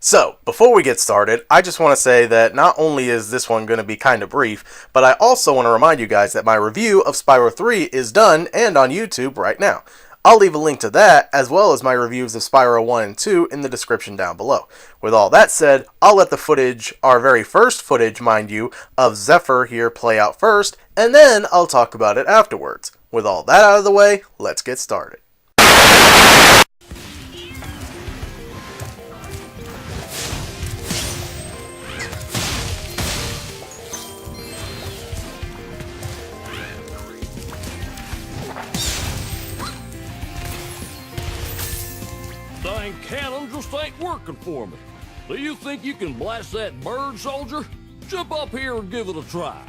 So, before we get started, I just want to say that not only is this one going to be kind of brief, but I also want to remind you guys that my review of Spyro 3 is done and on YouTube right now. I'll leave a link to that, as well as my reviews of Spyro 1 and 2 in the description down below. With all that said, I'll let the footage, our very first footage, mind you, of Zephyr here play out first, and then I'll talk about it afterwards. With all that out of the way, let's get started. Dang cannon just ain't working for me. Do you think you can blast that bird, soldier? Jump up here and give it a try.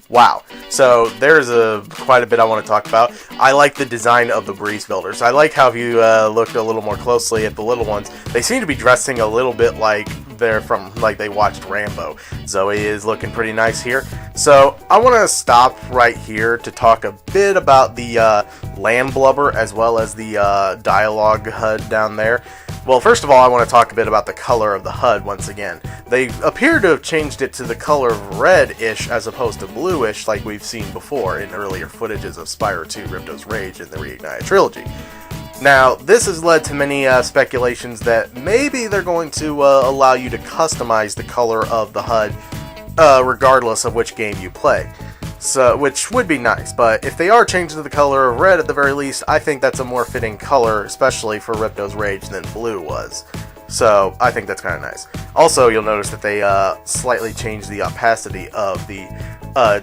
Wow, so there's quite a bit I want to talk about. I like the design of the breeze builders. I like how if you look a little more closely at the little ones, they seem to be dressing a little bit like they're from, like they watched Rambo. Zoe is looking pretty nice here. So I want to stop right here to talk a bit about the land blubber as well as the dialogue HUD down there. Well, first of all, I want to talk a bit about the color of the HUD once again. They appear to have changed it to the color of red-ish as opposed to bluish like we've seen before in earlier footages of Spyro 2 Ripto's Rage in the Reignited Trilogy. Now, this has led to many speculations that maybe they're going to allow you to customize the color of the HUD regardless of which game you play. So, which would be nice, but if they are changing to the color of red at the very least, I think that's a more fitting color, especially for Ripto's Rage, than blue was. So, I think that's kind of nice. Also, you'll notice that they slightly changed the opacity of the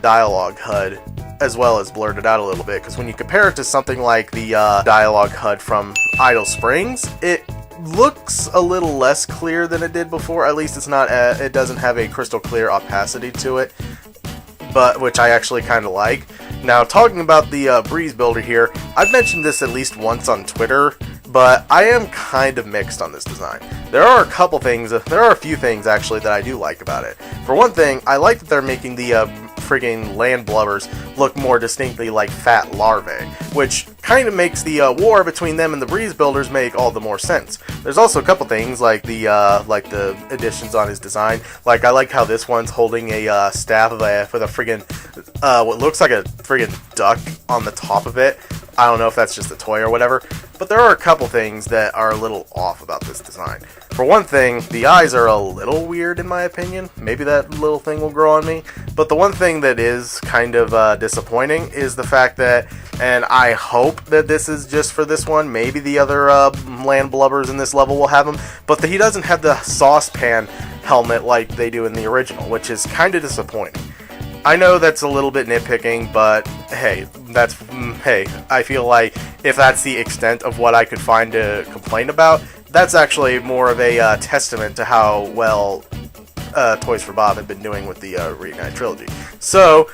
dialogue HUD, as well as blurred it out a little bit, because when you compare it to something like the dialogue HUD from Idle Springs, it looks a little less clear than it did before. At least it's not, it doesn't have a crystal clear opacity to it, but which I actually kind of like. Now, talking about the breeze builder here, I've mentioned this at least once on Twitter, but I am kind of mixed on this design. There are a few things actually that I do like about it. For one thing, I like that they're making the friggin' land blubbers look more distinctly like fat larvae, which kind of makes the war between them and the breeze builders make all the more sense. There's also a couple things like the additions on his design. Like, I like how this one's holding a staff with a friggin' what looks like a friggin' duck on the top of it. I don't know if that's just a toy or whatever, but there are a couple things that are a little off about this design. For one thing, the eyes are a little weird in my opinion. Maybe that little thing will grow on me. But the one thing that is kind of disappointing is the fact that, and I hope that this is just for this one, maybe the other land blubbers in this level will have them, but that he doesn't have the saucepan helmet like they do in the original, which is kind of disappointing. I know that's a little bit nitpicking, but hey, I feel like if that's the extent of what I could find to complain about, that's actually more of a testament to how well Toys for Bob had been doing with the Reignited Trilogy. So,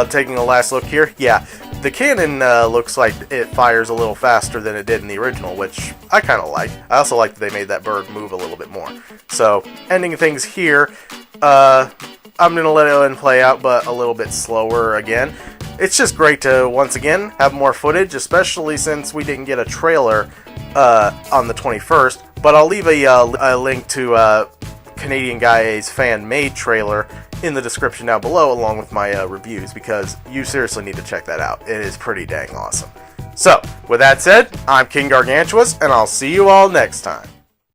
taking a last look here, yeah, the cannon looks like it fires a little faster than it did in the original, which I kind of like. I also like that they made that bird move a little bit more. So, ending things here, I'm going to let it play out, but a little bit slower again. It's just great to, once again, have more footage, especially since we didn't get a trailer on the 21st. But I'll leave a link to Canadian Guy's fan-made trailer in the description down below, along with my reviews, because you seriously need to check that out. It is pretty dang awesome. So, with that said, I'm King Gargantuous, and I'll see you all next time.